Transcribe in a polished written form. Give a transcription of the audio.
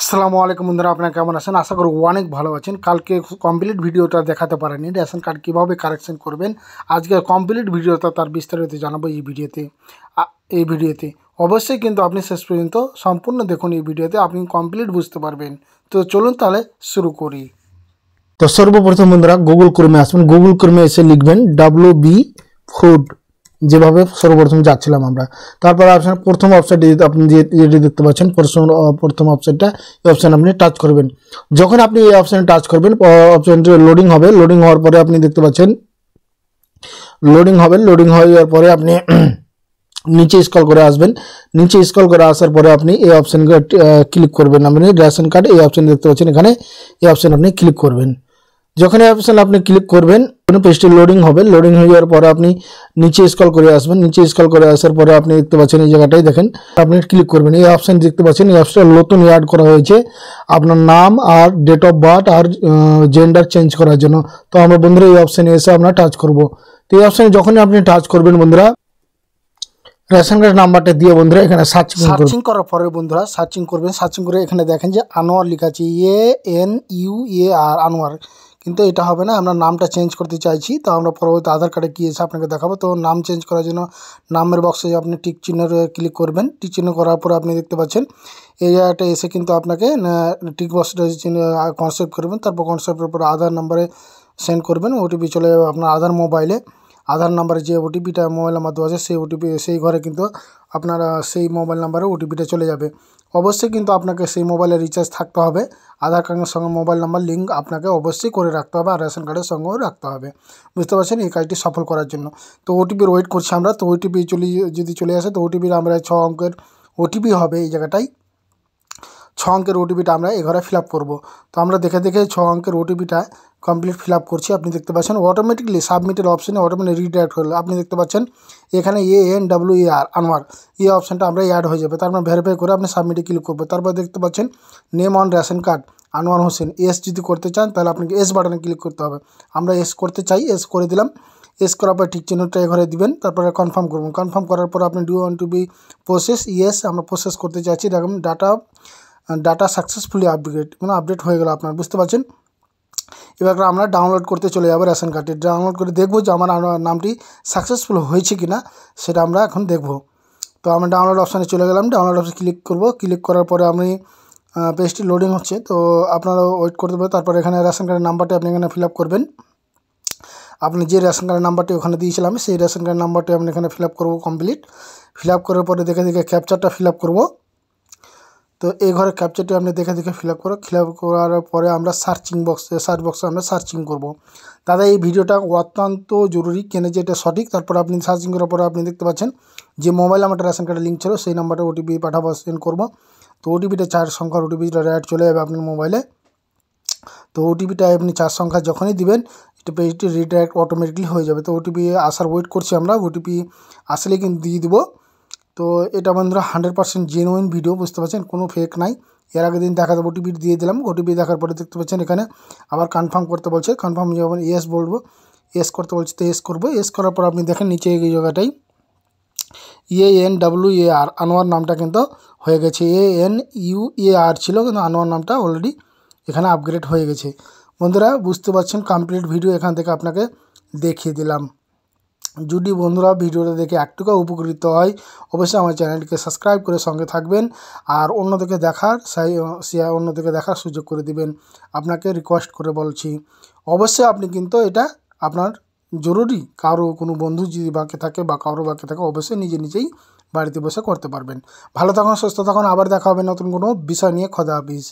আসসালামু আলাইকুম বন্ধুরা, আপনারা কেমন আছেন? আশা করি অনেক ভালো আছেন। কালকে কমপ্লিট ভিডিওটা দেখাতে পারেনি, রেশন কার্ড কীভাবে কারেকশন করবেন। আজকে কমপ্লিট ভিডিওটা তার বিস্তারিত জানাবো এই ভিডিওতে অবশ্যই কিন্তু আপনি শেষ পর্যন্ত সম্পূর্ণ দেখুন। এই ভিডিওতে আপনি কমপ্লিট বুঝতে পারবেন। তো চলুন তাহলে শুরু করি। তো সর্বপ্রথম বন্ধুরা গুগল ক্রোমে আসবেন। গুগল ক্রোমে এসে লিখবেন WB ফুড, যেভাবে সর্বপ্রথম যাচ্ছিলাম আমরা। তারপর অপশান প্রথম অপশানটি আপনি যেটি দেখতে পাচ্ছেন, প্রথম অপশানটা, এই অপশান আপনি টাচ করবেন। যখন আপনি এই অপশানে টাচ করবেন, অপশানটি লোডিং হবে। লোডিং হওয়ার পরে আপনি দেখতে পাচ্ছেন লোডিং হবে। লোডিং হওয়ার পরে আপনি নিচে স্ক্রল করে আসবেন। নিচে স্ক্রল করে আসার পরে আপনি এই অপশানকে ক্লিক করবেন। আপনি রেশন কার্ড এই অপশান দেখতে পাচ্ছেন, এখানে এই অপশান আপনি ক্লিক করবেন। যখন এই অপশান আপনি ক্লিক করবেন, পেজটি লোডিং হবে। লোডিং হয়ে যাওয়ার পরে আপনি নিচে স্ক্রল করে আসবেন। নিচে স্ক্রল করে আসার পরে আপনি দেখতে পাচ্ছেন এই জায়গাটাই দেখেন, আপনি ক্লিক করবেন। এই অপশান দেখতে পাচ্ছেন, এই অপশান নতুন অ্যাড করা হয়েছে আপনার নাম আর ডেট অফ বার্থ আর জেন্ডার চেঞ্জ করার জন্য। তো আমরা বন্ধুরা এই অপশানে এসে আমরা টাচ করব। তো এই অপশানে যখনই আপনি টাচ করবেন বন্ধুরা, রেশন কার্ড নাম্বারটা দিয়ে বন্ধুরা এখানে সার্চিং করার পরে বন্ধুরা সার্চিং করবেন। সার্চিং করে এখানে দেখেন যে আনোয়ার লেখা আছে, ANUAR আনোয়ার, কিন্তু এটা হবে না। আমরা নামটা চেঞ্জ করতে চাইছি। তো আমরা পরবর্তী আধার কার্ডে গিয়ে এসে আপনাকে দেখাবো। তো নাম চেঞ্জ করার জন্য নামের বক্সে আপনি টিক চিহ্নের ক্লিক করবেন। টিক চিহ্ন করার পরে আপনি দেখতে পাচ্ছেন এই জায়গাটা এসে কিন্তু আপনাকে টিক বক্সটা চিহ্ন কনসেপ্ট করবেন। তারপর কনসেপ্টের পরে আধার নাম্বারে সেন্ড করবেন। ওটিপি চলে যাবে আপনার আধার মোবাইলে। আধার নাম্বারে যে ওটিপিটা মোবাইল নাম্বার দেওয়া আছে, সেই ওটিপি সেই ঘরে কিন্তু আপনার সেই মোবাইল নাম্বারে ওটিপিটা চলে যাবে। অবশ্যই কিন্তু আপনাকে সেই মোবাইলে রিচার্জ থাকতে হবে। আধার কার্ডের সঙ্গে মোবাইল নাম্বার লিঙ্ক আপনাকে অবশ্যই করে রাখতে হবে, আর রেশন কার্ডের সঙ্গেও রাখতে হবে। বুঝতে পারছেন এই কাজটি সফল করার জন্য। তো ওটিপির ওয়েট করছি আমরা। তো ওটিপি যদি চলে আসে, তো ওটিপির আমরা 6 অঙ্কের ওটিপি হবে। এই জায়গাটায় 6 অঙ্কের ওটিপিটা আমরা এই ঘরে ফিল আপ করবো। তো আমরা দেখে 6 অঙ্কের ওটিপিটা কমপ্লিট ফিল আপ করছি। আপনি দেখতে পাচ্ছেন অটোমেটিকলি সাবমিটের অপশানে অটোমেটিক রিডাইরেক্ট হলো। আপনি দেখতে পাচ্ছেন এখানে ANWAR আনোয়ার, এই অপশানটা আমরা অ্যাড হয়ে যাবে। তারপর ভেরিফাই করে আপনি সাবমিটে ক্লিক করবো। তারপর দেখতে পাচ্ছেন name on ration card Anwar Hossain. S যদি করতে চান তাহলে আপনাকে এস বাটনে ক্লিক করতে হবে। আমরা এস করতে চাই, এস করে দিলাম। এস করার পর ঠিক চিহ্নটা ঘরে দিবেন। তারপরে কনফার্ম করবেন। কনফার্ম করার পর আপনি do want to B process, yes আমরা প্রসেস করতে চাইছি। দেখুন ডাটা সাকসেসফুলি আপডেট হয়ে গেল আপনার। বুঝতে পারছেন। এবার আমরা ডাউনলোড করতে চলে যাবো রেশন কার্ডটি। ডাউনলোড করে দেখবো যে আমার নামটি সাকসেসফুল হয়েছে কি না, সেটা আমরা এখন দেখব। তো আমরা ডাউনলোড অপশানে চলে গেলাম। ডাউনলোড অপশানে ক্লিক করব। ক্লিক করার পরে আমি পেজটি লোডিং হচ্ছে, তো আপনারা ওয়েট করতে পারেন। তারপর এখানে রেশন কার্ডের নাম্বারটি আপনি এখানে ফিল আপ করবেন। আপনি যে রেশন কার্ডের নাম্বারটি ওখানে দিয়েছিলাম, সেই রেশন কার্ডের নাম্বারটি আমি এখানে ফিল আপ করবো কমপ্লিট। ফিল আপ করার পরে দেখে ক্যাপচারটা ফিল আপ করবো। তো এই ঘরে ক্যাপচারটি আপনি দেখে ফিল আপ করার পরে আমরা সার্চ বক্সে আমরা সার্চিং করব। দাদা এই ভিডিওটা অত্যন্ত জরুরি, কেন যে এটা সঠিক। তারপর আপনি সার্চিং করার পরে আপনি দেখতে পাচ্ছেন যে মোবাইল নাম্বারটা রেশন কার্ডের লিঙ্ক ছিল, সেই নাম্বারটা ওটিপি পাঠাবো, সেন্ড করবো। তো ওটিপিটা 4 সংখ্যার ওটিপিটা রাইট চলে যাবে আপনার মোবাইলে। তো ওটিপিটা আপনি 4 সংখ্যা যখনই দিবেন, এটা পেজটি রিডাইরেক্ট অটোমেটিকলি হয়ে যাবে। তো ওটিপি আসার ওয়েট করছি আমরা। ওটিপি আসলে কিন্তু দিয়ে দিব। তো এটা বন্ধুরা 100% জেনুইন ভিডিও। বুঝতে পারছেন, কোনো ফেক নাই। এর আগের দিন দেখাতে ওটিপি দিয়ে দিলাম। ওটিপি দেখার পরে দেখতে পাচ্ছেন এখানে আবার কনফার্ম করতে বলছে। কনফার্ম যখন এস বলবো, এস করতে বলছে, তো এস করবো। এস করার পর আপনি দেখেন নিচে এই জায়গাটাই ANWAR আনোয়ার নামটা কিন্তু হয়ে গেছে। ANUAR ছিল, কিন্তু আনোয়ার নামটা অলরেডি এখানে আপগ্রেড হয়ে গেছে। বন্ধুরা বুঝতে পারছেন, কমপ্লিট ভিডিও এখান থেকে আপনাকে দেখিয়ে দিলাম। যদি বন্ধুরা ভিডিওটা দেখে একটুকু উপকৃত হয়, অবশ্যই আমার চ্যানেলটিকে সাবস্ক্রাইব করে সঙ্গে থাকবেন, আর অন্যদিকে দেখার সুযোগ করে দিবেন। আপনাকে রিকোয়েস্ট করে বলছি, অবশ্যই আপনি কিন্তু এটা আপনার জরুরি। কারো কোনো বন্ধু যদি বাকি থাকে বা কারো বাকি থাকে, অবশ্যই নিজেই বাড়িতে বসে করতে পারবেন। ভালো থাকুন, সুস্থ থাকুন। আবার দেখা হবে নতুন কোনো বিষয় নিয়ে। খোদা হাফেজ।